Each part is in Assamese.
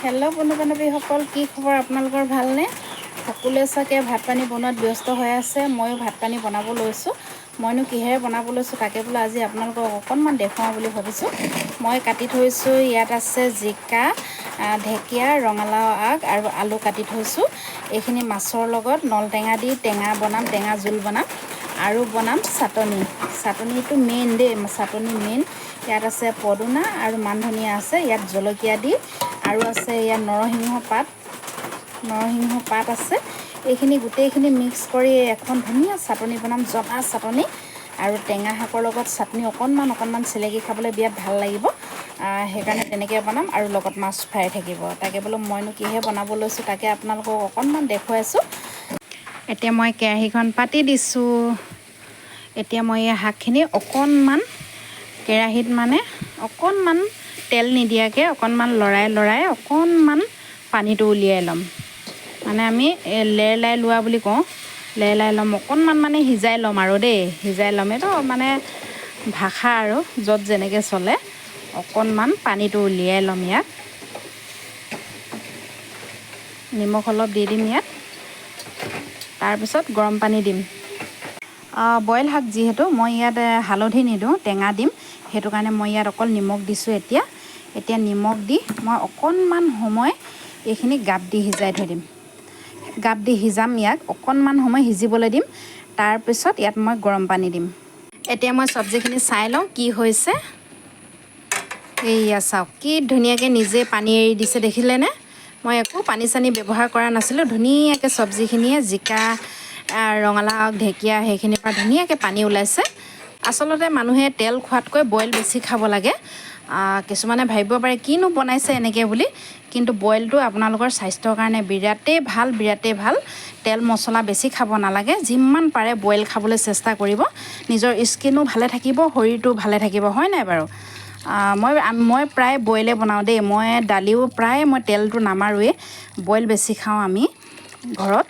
হেল্ল' বন্ধু-বান্ধৱীসকল, কি খবৰ? আপোনালোকৰ ভালনে? সকলোৱে চাগে ভাত পানী বনোৱাত ব্যস্ত হৈ আছে। ময়ো ভাত পানী বনাব লৈছোঁ। মইনো কিহেৰে বনাব লৈছোঁ তাকে বোলো আজি আপোনালোকক অকণমান দেখুৱাওঁ বুলি ভাবিছোঁ। মই কাটি থৈছোঁ, ইয়াত আছে জিকা, ঢেকীয়া, ৰঙালাও আগ আৰু আলু কাটি থৈছোঁ। এইখিনি মাছৰ লগত নলটেঙা দি টেঙা বনাম, টেঙা জোল বনাম আৰু বনাম চাটনি। চাটনিটো মেইন দেই, চাটনি মেইন। ইয়াত আছে পদুনা আৰু মান ধনিয়া আছে, ইয়াত জলকীয়া দি আৰু আছে ইয়াত নৰসিংহ পাত আছে। এইখিনি গোটেইখিনি মিক্স কৰি এখন ধুনীয়া চাটনি বনাম, জ্বলা চাটনি। আৰু টেঙা শাকৰ লগত চাটনি অকণমান চেলেকি খাবলৈ বিৰাট ভাল লাগিব। সেইকাৰণে তেনেকৈ বনাম আৰু লগত মাছ ফ্ৰাই থাকিব। তাকে বোলো মইনো কিহে বনাব লৈছোঁ তাকে আপোনালোকক অকণমান দেখুৱাইছোঁ। এতিয়া মই কেৰাহীখন পাতি দিছোঁ। এতিয়া মই এই শাকখিনি অকণমান কেৰাহীত অকণমান তেল নিদিয়াকৈ অকণমান লৰাই অকণমান পানীটো উলিয়াই ল'ম। আমি লেৰেলাই লোৱা বুলি কওঁ, লেৰেলাই ল'ম অকণমান সিজাই ল'ম আৰু দেই, সিজাই ল'ম। এইটো ভাষা আৰু য'ত যেনেকৈ চলে। অকণমান পানীটো উলিয়াই ল'ম। ইয়াত নিমখ অলপ দি দিম ইয়াত, তাৰপিছত গৰম পানী দিম। বইল শাক যিহেতু মই ইয়াত হালধি নিদিওঁ, টেঙা দিম, সেইটো কাৰণে মই ইয়াত অকল নিমখ দিছোঁ। এতিয়া নিমখ দি মই অকণমান সময় এইখিনি গাপ দি সিজাই থৈ দিম। গাপ দি সিজাম, ইয়াক অকণমান সময় সিজিবলৈ দিম। তাৰপিছত ইয়াত মই গৰম পানী দিম। এতিয়া মই চব্জিখিনি চাই লওঁ কি হৈছে। এইয়া চাওক কি ধুনীয়াকৈ নিজে পানী এৰি দিছে, দেখিলেনে? মই একো পানী চানী ব্যৱহাৰ কৰা নাছিলোঁ। ধুনীয়াকৈ চব্জিখিনিয়ে জিকা, ৰঙালাও, ঢেকীয়া সেইখিনিৰ পৰা ধুনীয়াকৈ পানী ওলাইছে। আচলতে মানুহে তেল খোৱাতকৈ বইল বেছি খাব লাগে। কিছুমানে ভাবিব পাৰে কিনো বনাইছে এনেকৈ বুলি, কিন্তু বইলটো আপোনালোকৰ স্বাস্থ্যৰ কাৰণে বিৰাটেই ভাল। তেল মছলা বেছি খাব নালাগে। যিমান পাৰে বইল খাবলৈ চেষ্টা কৰিব। নিজৰ স্কিনো ভালে থাকিব, শৰীৰটো ভালে থাকিব, হয় নাই বাৰু? মই প্ৰায় বইলে বনাওঁ দেই। মই দালিও প্ৰায় মই তেলটো নামাৰোৱেই, বইল বেছি খাওঁ আমি ঘৰত।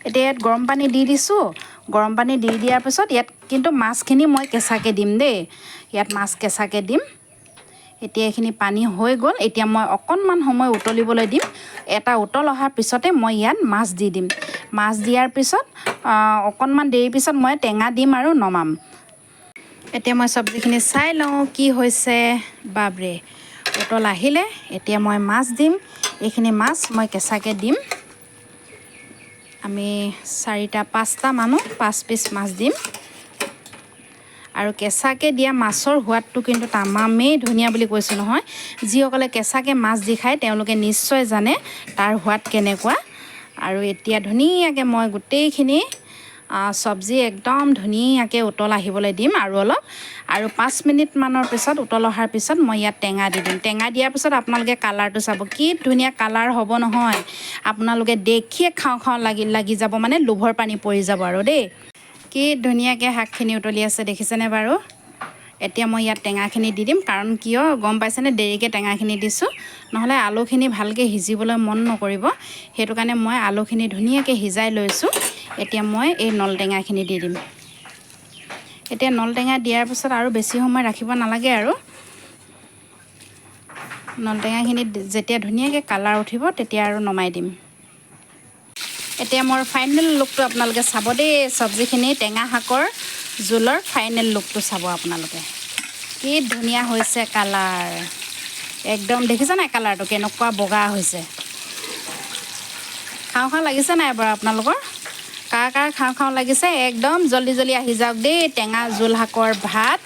এতিয়া ইয়াত গৰম পানী দি দিছোঁ। গৰম পানী দি দিয়াৰ পিছত ইয়াত কিন্তু মাছখিনি মই কেঁচাকৈ দিম দেই। ইয়াত মাছ কেঁচাকৈ দিম। এতিয়া এইখিনি পানী হৈ গ'ল। এতিয়া মই অকণমান সময় উতলিবলৈ দিম। এটা উতল অহাৰ পিছতে মই ইয়াত মাছ দি দিম। মাছ দিয়াৰ পিছত অকণমান দেৰি পিছত মই টেঙা দিম আৰু নমাম। এতিয়া মই চব্জিখিনি চাই লওঁ কি হৈছে। বাবৰে, উতল আহিলে। এতিয়া মই মাছ দিম। এইখিনি মাছ মই কেঁচাকৈ দিম। আমি 4-5টা মানুহ, 5 পিচ মাছ দিম। আৰু কেঁচাকৈ দিয়া মাছৰ সোৱাদটো কিন্তু তামামেই ধুনীয়া বুলি কৈছোঁ নহয়। যিসকলে কেঁচাকৈ মাছ দি খায় তেওঁলোকে নিশ্চয় জানে তাৰ সোৱাদ কেনেকুৱা। আৰু এতিয়া ধুনীয়াকৈ মই গোটেইখিনি চব্জি একদম ধুনীয়াকৈ উতল আহিবলৈ দিম আৰু 5 মিনিটমানৰ পিছত, উতল অহাৰ পিছত মই ইয়াত টেঙা দি দিম। টেঙা দিয়াৰ পিছত আপোনালোকে কালাৰটো চাব, কি ধুনীয়া কালাৰ হ'ব নহয়। আপোনালোকে দেখিয়ে খাওঁ লাগি যাব, লোভৰ পানী পৰি যাব আৰু দেই। কি ধুনীয়াকৈ শাকখিনি উতলি আছে, দেখিছেনে বাৰু? এতিয়া মই ইয়াত টেঙাখিনি দি দিম। কাৰণ কিয় গম পাইছেনে, দেৰিকৈ টেঙাখিনি দিছোঁ, নহ'লে আলুখিনি ভালকৈ সিজিবলৈ মন নকৰিব। সেইটো কাৰণে মই আলুখিনি ধুনীয়াকৈ সিজাই লৈছোঁ। এতিয়া মই এই নলটেঙাখিনি দি দিম। এতিয়া নলটেঙা দিয়াৰ পিছত আৰু বেছি সময় ৰাখিব নালাগে আৰু। নলটেঙাখিনি যেতিয়া ধুনীয়াকৈ কালাৰ উঠিব তেতিয়া আৰু নমাই দিম। এতিয়া মোৰ ফাইনেল লুকটো আপোনালোকে চাব দেই। চব্জিখিনি টেঙা শাকৰ জোলৰ ফাইনেল লুকটো চাব আপোনালোকে। কি ধুনীয়া হৈছে কালাৰ, একদম দেখিছে নাই কালাৰটো কেনেকুৱা বগা হৈছে। খাওঁ লাগিছে নাই বাৰু আপোনালোকৰ? কাৰ খাওঁ লাগিছে? একদম জল্দি আহি যাওক দেই। টেঙা জোল শাকৰ ভাত,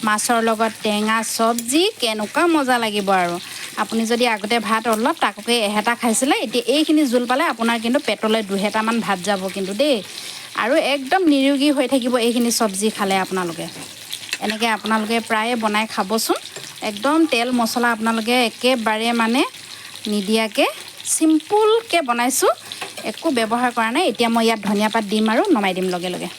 মাছৰ লগত টেঙা চব্জি, কেনেকুৱা মজা লাগিব আৰু। আপুনি যদি আগতে ভাত অলপ তাককৈ এহেতা খাইছিলে, এতিয়া এইখিনি জোল পালে আপোনাৰ কিন্তু পেটলৈ 2হেতামান ভাত যাব কিন্তু দেই। আৰু একদম নিৰোগী হৈ থাকিব এইখিনি চব্জি খালে আপোনালোকে। এনেকৈ আপোনালোকে প্ৰায়ে বনাই খাবচোন। একদম তেল মছলা আপোনালোকে একেবাৰে নিদিয়াকৈ চিম্পুলকৈ বনাইছোঁ, একো ব্যৱহাৰ কৰা নাই। এতিয়া মই ইয়াত ধনিয়া পাত দিম আৰু নমাই দিম লগে লগে।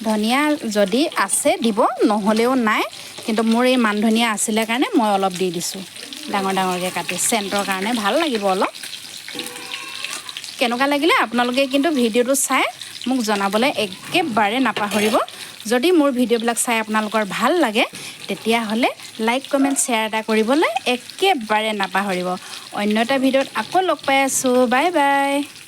ধনিয়া যদি আছে দিব, নহ'লেও নাই। কিন্তু মোৰ এই মান ধনিয়া আছিলে কাৰণে মই অলপ দি দিছোঁ, ডাঙৰকৈ কাটি, চেণ্টৰ কাৰণে ভাল লাগিব অলপ। কেনেকুৱা লাগিলে আপোনালোকে কিন্তু ভিডিঅ'টো চাই মোক জনাবলৈ একেবাৰে নাপাহৰিব। যদি মোৰ ভিডিঅ'বিলাক চাই আপোনালোকৰ ভাল লাগে তেতিয়াহ'লে লাইক কমেণ্ট শ্বেয়াৰ এটা কৰিবলৈ একেবাৰে নাপাহৰিব। অন্য এটা ভিডিঅ'ত আকৌ লগ পাই আছোঁ। Bye bye.